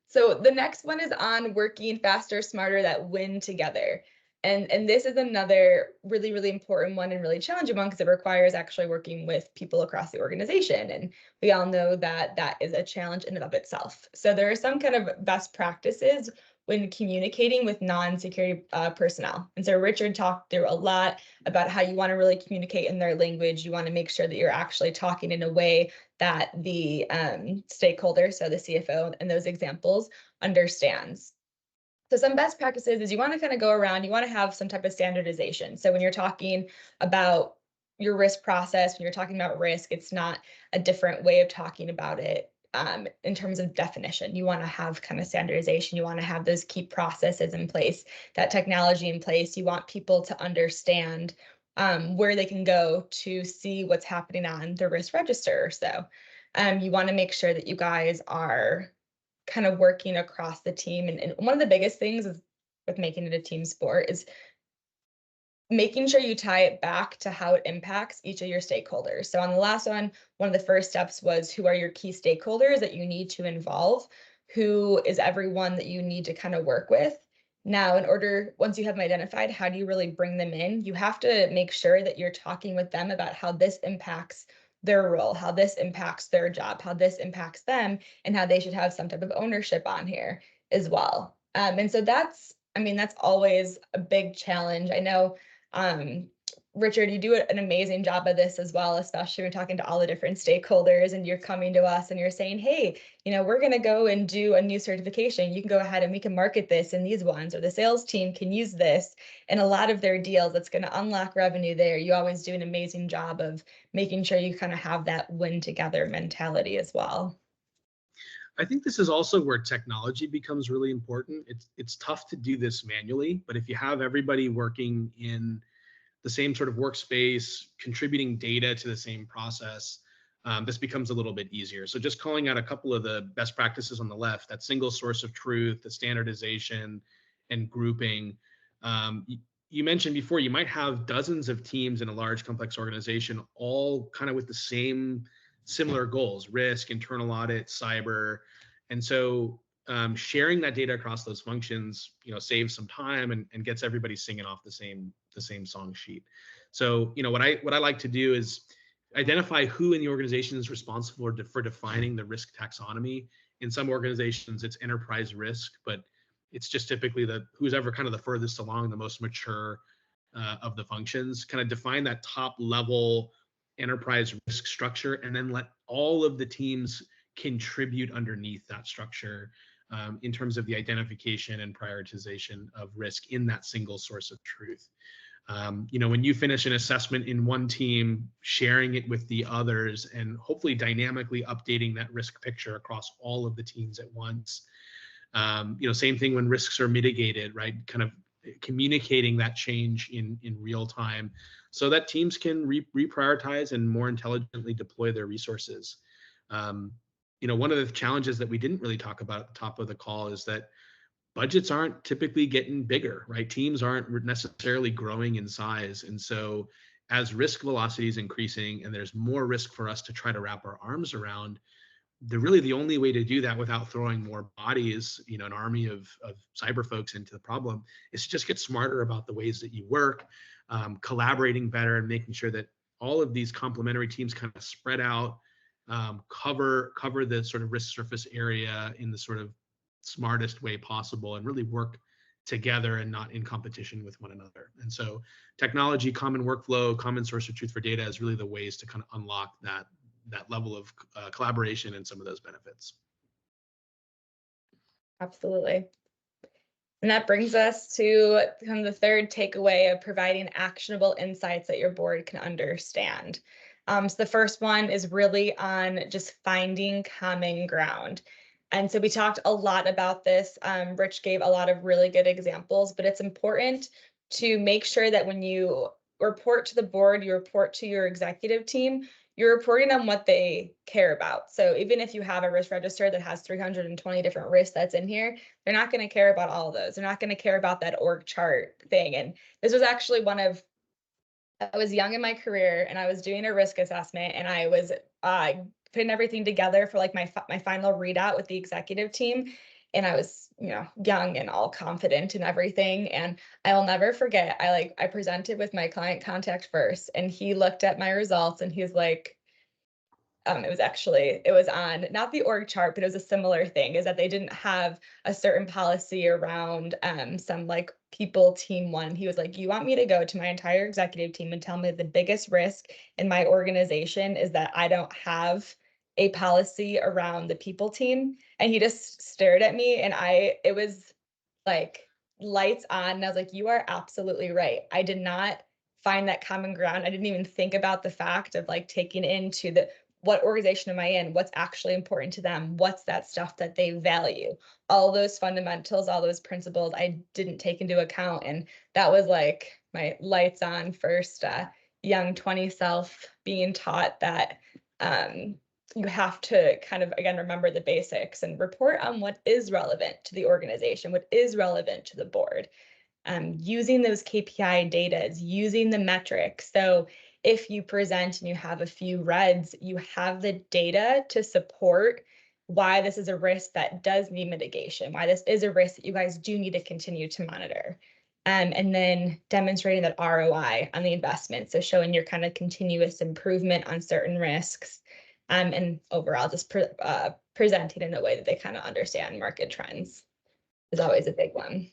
So the next one is on working faster, smarter, that win together. And this is another really, really important one and really challenging one because it requires actually working with people across the organization. And we all know that that is a challenge in and of itself. So there are some kind of best practices when communicating with non-security personnel. And so Richard talked through a lot about how you want to really communicate in their language. You want to make sure that you're actually talking in a way that the stakeholder, so the CFO and those examples, understands. So some best practices is you want to kind of go around, you want to have some type of standardization. So when you're talking about your risk process, when you're talking about risk, it's not a different way of talking about it in terms of definition. You want to have kind of standardization. You want to have those key processes in place, that technology in place. You want people to understand where they can go to see what's happening on the risk register. So you want to make sure that you guys are kind of working across the team. And one of the biggest things is with making it a team sport is making sure you tie it back to how it impacts each of your stakeholders. So on the last one of the first steps was, who are your key stakeholders that you need to involve? Who is everyone that you need to kind of work with? Now, once you have them identified, how do you really bring them in? You have to make sure that you're talking with them about how this impacts their role, how this impacts their job, how this impacts them, and how they should have some type of ownership on here as well. And so that's always a big challenge. I know, Richard, you do an amazing job of this as well, especially when talking to all the different stakeholders and you're coming to us and you're saying, hey, we're going to go and do a new certification. You can go ahead and we can market this in these ones, or the sales team can use this in a lot of their deals. That's going to unlock revenue there. You always do an amazing job of making sure you kind of have that win together mentality as well. I think this is also where technology becomes really important. It's tough to do this manually, but if you have everybody working in the same sort of workspace, contributing data to the same process, this becomes a little bit easier. So just calling out a couple of the best practices on the left, that single source of truth, the standardization and grouping. You mentioned before, you might have dozens of teams in a large complex organization, all kind of with the same similar goals: risk, internal audit, cyber. And so sharing that data across those functions, saves some time and gets everybody singing off the same song sheet. So, what I like to do is identify who in the organization is responsible for defining the risk taxonomy. In some organizations, it's enterprise risk, but it's just typically who's ever kind of the furthest along, the most mature of the functions, kind of define that top level enterprise risk structure, and then let all of the teams contribute underneath that structure in terms of the identification and prioritization of risk in that single source of truth. When you finish an assessment in one team, sharing it with the others and hopefully dynamically updating that risk picture across all of the teams at once. Same thing when risks are mitigated, right? Kind of communicating that change in real time so that teams can reprioritize and more intelligently deploy their resources. One of the challenges that we didn't really talk about at the top of the call is that budgets aren't typically getting bigger, right? Teams aren't necessarily growing in size. And so as risk velocity is increasing and there's more risk for us to try to wrap our arms around, the only way to do that without throwing more bodies, an army of cyber folks into the problem, is to just get smarter about the ways that you work, collaborating better, and making sure that all of these complementary teams kind of spread out, cover the sort of risk surface area in the sort of smartest way possible, and really work together and not in competition with one another. And so technology, common workflow, common source of truth for data is really the ways to kind of unlock that level of collaboration and some of those benefits. Absolutely. And that brings us to kind of the third takeaway of providing actionable insights that your board can understand. So the first one is really on just finding common ground. And so we talked a lot about this. Rich gave a lot of really good examples, but it's important to make sure that when you report to the board, you report to your executive team, you're reporting on what they care about. So even if you have a risk register that has 320 different risks that's in here, they're not going to care about all of those. They're not going to care about that org chart thing. And this was actually I was young in my career and I was doing a risk assessment and I was putting everything together for like my final readout with the executive team. And I was, young and all confident and everything. And I'll never forget, I presented with my client contact first and he looked at my results and he's like, it was on not the org chart, but it was a similar thing, is that they didn't have a certain policy around some like people team one. He was like, you want me to go to my entire executive team and tell me the biggest risk in my organization is that I don't have a policy around the people team? And he just stared at me and it was like lights on. And I was like, you are absolutely right. I did not find that common ground. I didn't even think about the fact of like taking into what organization am I in? What's actually important to them? What's that stuff that they value? All those fundamentals, all those principles I didn't take into account. And that was like my lights on first young 20 self being taught that you have to kind of, again, remember the basics and report on what is relevant to the organization, what is relevant to the board. Using those KPI data, using the metrics. So if you present and you have a few reds, you have the data to support why this is a risk that does need mitigation, why this is a risk that you guys do need to continue to monitor. And then demonstrating that ROI on the investment. So showing your kind of continuous improvement on certain risks. And overall, just presenting in a way that they kind of understand market trends is always a big one.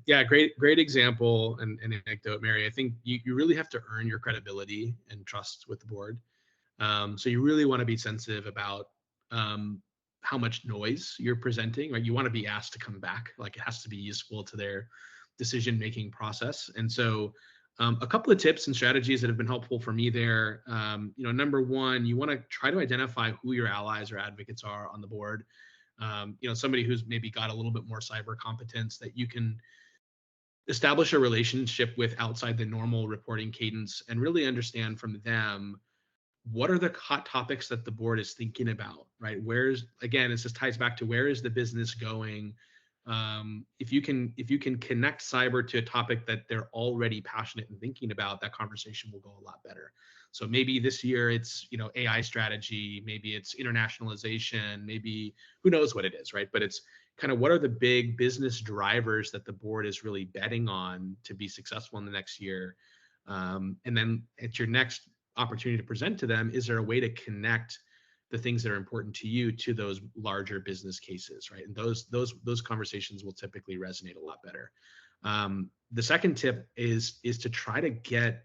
Yeah, great example and anecdote, Mary. I think you really have to earn your credibility and trust with the board. So you really want to be sensitive about how much noise you're presenting, right? You want to be asked to come back, like it has to be useful to their decision-making process. And so a couple of tips and strategies that have been helpful for me there. Number one, you want to try to identify who your allies or advocates are on the board. Somebody who's maybe got a little bit more cyber competence that you can establish a relationship with outside the normal reporting cadence and really understand from them what are the hot topics that the board is thinking about, right? Again, it just ties back to where is the business going? If you can connect cyber to a topic that they're already passionate and thinking about, that conversation will go a lot better. So maybe this year it's AI strategy, maybe it's internationalization, maybe who knows what it is, right? But it's kind of what are the big business drivers that the board is really betting on to be successful in the next year, and then at your next opportunity to present to them, is there a way to connect the things that are important to you to those larger business cases, right? And those conversations will typically resonate a lot better. The second tip is to try to get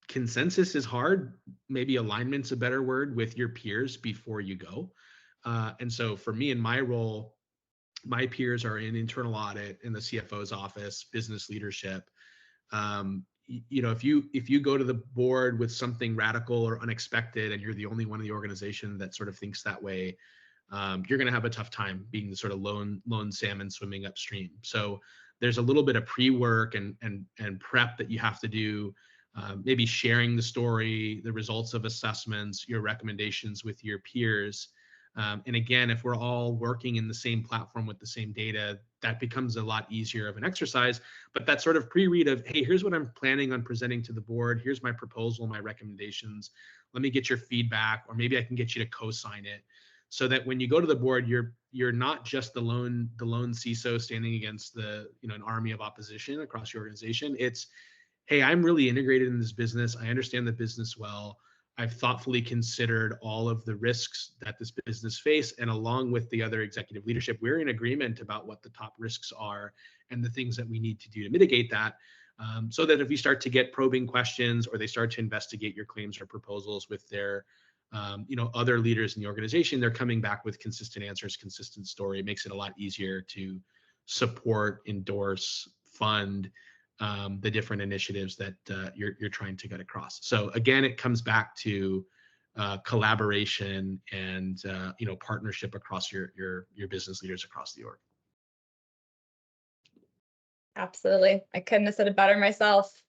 consensus is hard, maybe alignment's a better word, with your peers before you go. And so for me in my role, my peers are in internal audit, in the CFO's office, business leadership. If you go to the board with something radical or unexpected and you're the only one in the organization that sort of thinks that way, you're going to have a tough time being the sort of lone salmon swimming upstream. So there's a little bit of pre-work and prep that you have to do, maybe sharing the story, the results of assessments, your recommendations with your peers. And again, if we're all working in the same platform with the same data, that becomes a lot easier of an exercise. But that sort of pre-read of, hey, here's what I'm planning on presenting to the board. Here's my proposal, my recommendations. Let me get your feedback, or maybe I can get you to co-sign it, so that when you go to the board, you're not just the lone CISO standing against an army of opposition across your organization. It's, hey, I'm really integrated in this business. I understand the business well. I've thoughtfully considered all of the risks that this business face, and along with the other executive leadership, we're in agreement about what the top risks are and the things that we need to do to mitigate that, so that if you start to get probing questions or they start to investigate your claims or proposals with their other leaders in the organization, they're coming back with consistent answers, consistent story. It makes it a lot easier to support, endorse, fund, the different initiatives that you're trying to get across. So again, it comes back to collaboration and partnership across your business leaders across the org. Absolutely. I couldn't have said it better myself.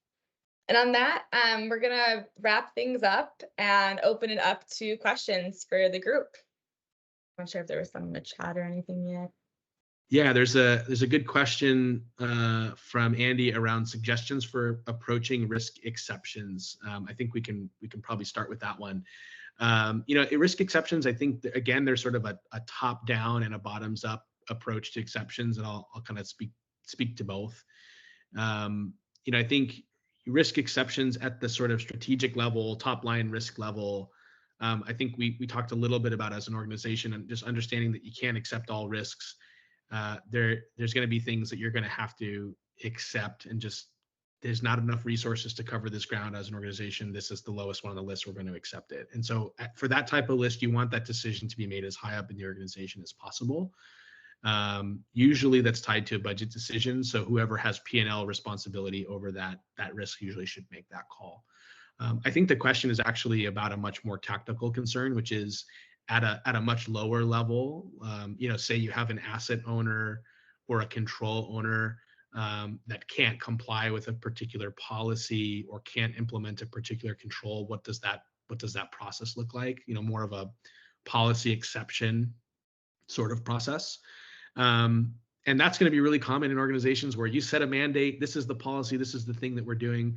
And on that, we're going to wrap things up and open it up to questions for the group. I'm not sure if there was some in the chat or anything yet. Yeah, there's a good question from Andy around suggestions for approaching risk exceptions. I think we can probably start with that one. Risk exceptions, I think again, there's sort of a top down and a bottoms up approach to exceptions, and I'll kind of speak to both. I think risk exceptions at the sort of strategic level, top line risk level. I think we talked a little bit about as an organization and just understanding that you can't accept all risks. There's going to be things that you're going to have to accept, and just there's not enough resources to cover this ground as an organization. This is the lowest one on the list. We're going to accept it. And so for that type of list, you want that decision to be made as high up in the organization as possible. Usually that's tied to a budget decision. So whoever has P&L responsibility over that risk usually should make that call. I think the question is actually about a much more tactical concern, which is at a much lower level. Say you have an asset owner or a control owner that can't comply with a particular policy or can't implement a particular control. What does that process look like? More of a policy exception sort of process. And that's going to be really common in organizations where you set a mandate. This is the policy. This is the thing that we're doing.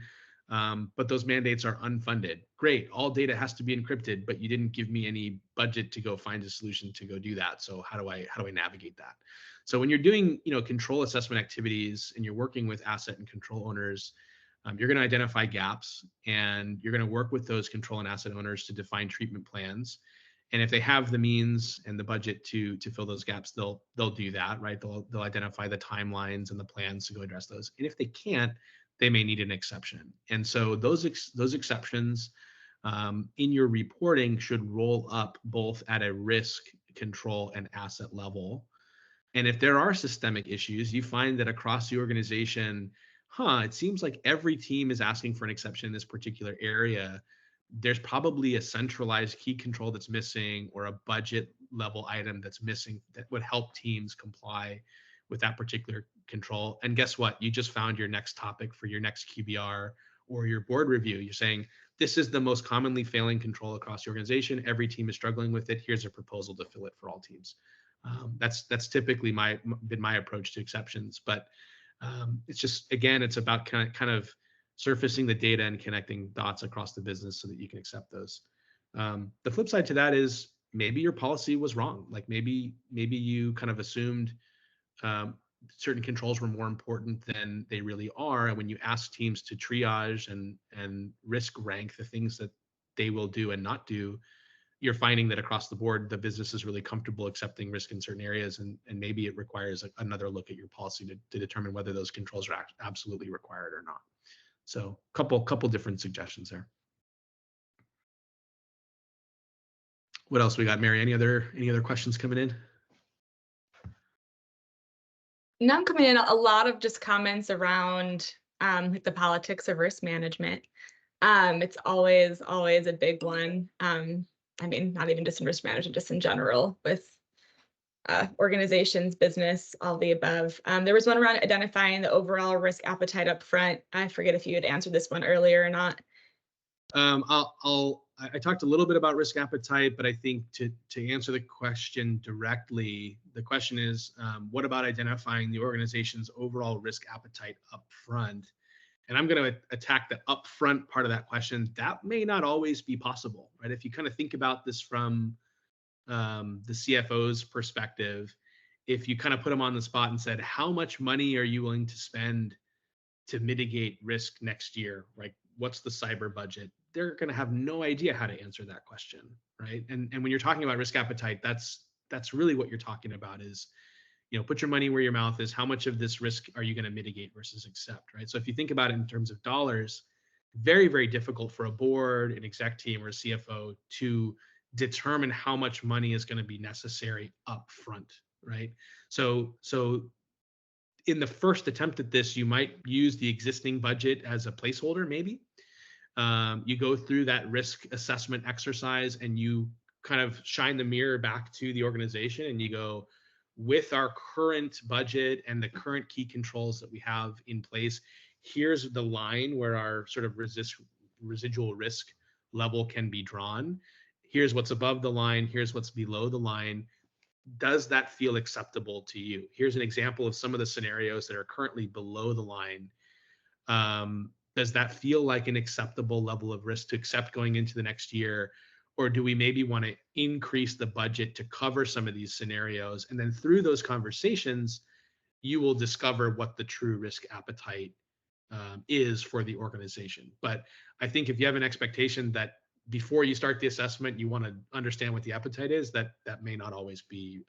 But those mandates are unfunded. Great. All data has to be encrypted, but you didn't give me any budget to go find a solution to go do that. So how do I navigate that? So when you're doing, control assessment activities and you're working with asset and control owners, you're going to identify gaps, and you're going to work with those control and asset owners to define treatment plans. And if they have the means and the budget to fill those gaps, they'll do that, right? They'll identify the timelines and the plans to go address those. And if they can't, they may need an exception. And so those exceptions in your reporting should roll up both at a risk, control, and asset level. And if there are systemic issues, you find that across the organization, it seems like every team is asking for an exception in this particular area. There's probably a centralized key control that's missing, or a budget level item that's missing that would help teams comply with that particular control. And guess what? You just found your next topic for your next QBR or your board review. You're saying, this is the most commonly failing control across the organization. Every team is struggling with it. Here's a proposal to fill it for all teams. That's typically been my approach to exceptions. But it's just, again, it's about kind of surfacing the data and connecting dots across the business so that you can accept those. The flip side to that is maybe your policy was wrong. Like maybe you kind of assumed certain controls were more important than they really are. And when you ask teams to triage and risk rank the things that they will do and not do, you're finding that across the board, the business is really comfortable accepting risk in certain areas, and maybe it requires another look at your policy to determine whether those controls are absolutely required or not. So couple different suggestions there. What else we got, Mary? Any other questions coming in? Now I'm coming in a lot of just comments around the politics of risk management. It's always a big one. I mean, not even just in risk management, just in general with organizations, business, all the above. There was one around identifying the overall risk appetite up front. I forget if you had answered this one earlier or not. I talked a little bit about risk appetite, but I think to answer the question directly, the question is, what about identifying the organization's overall risk appetite up front? And I'm going to attack the upfront part of that question. That may not always be possible, right? If you kind of think about this from the CFO's perspective, if you kind of put them on the spot and said, how much money are you willing to spend to mitigate risk next year? Like, what's the cyber budget? They're going to have no idea how to answer that question, right? And when you're talking about risk appetite, that's really what you're talking about is, put your money where your mouth is. How much of this risk are you going to mitigate versus accept, right? So if you think about it in terms of dollars, very, very difficult for a board, an exec team, or a CFO to determine how much money is going to be necessary up front, right? So in the first attempt at this, you might use the existing budget as a placeholder, maybe. You go through that risk assessment exercise and you kind of shine the mirror back to the organization and you go, with our current budget and the current key controls that we have in place, here's the line where our sort of residual risk level can be drawn. Here's what's above the line. Here's what's below the line. Does that feel acceptable to you? Here's an example of some of the scenarios that are currently below the line. Does that feel like an acceptable level of risk to accept going into the next year? Or do we maybe want to increase the budget to cover some of these scenarios? And then through those conversations, you will discover what the true risk appetite is for the organization. But I think if you have an expectation that before you start the assessment, you want to understand what the appetite is, that may not always be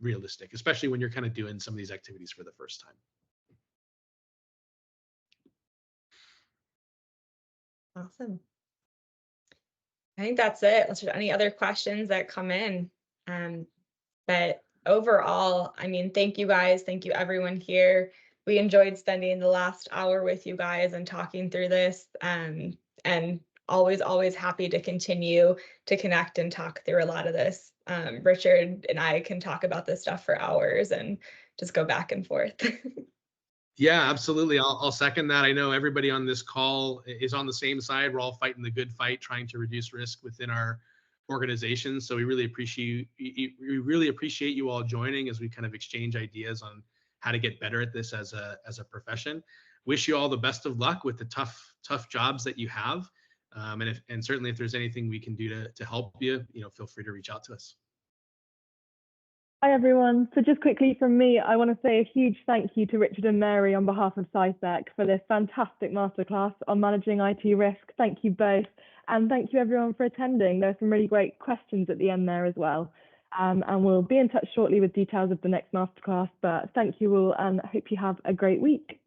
realistic, especially when you're kind of doing some of these activities for the first time. Awesome. I think that's it. Unless there's any other questions that come in. But overall, I mean, thank you guys. Thank you everyone here. We enjoyed spending the last hour with you guys and talking through this. And always happy to continue to connect and talk through a lot of this. Richard and I can talk about this stuff for hours and just go back and forth. Yeah, absolutely. I'll second that. I know everybody on this call is on the same side. We're all fighting the good fight, trying to reduce risk within our organization. So we really appreciate you all joining as we kind of exchange ideas on how to get better at this as a profession. Wish you all the best of luck with the tough jobs that you have. And certainly if there's anything we can do to help you, feel free to reach out to us. Hi everyone. So just quickly from me, I want to say a huge thank you to Richard and Mary on behalf of SciSec for this fantastic masterclass on managing IT risk. Thank you both. And thank you everyone for attending. There were some really great questions at the end there as well. And we'll be in touch shortly with details of the next masterclass. But thank you all and I hope you have a great week.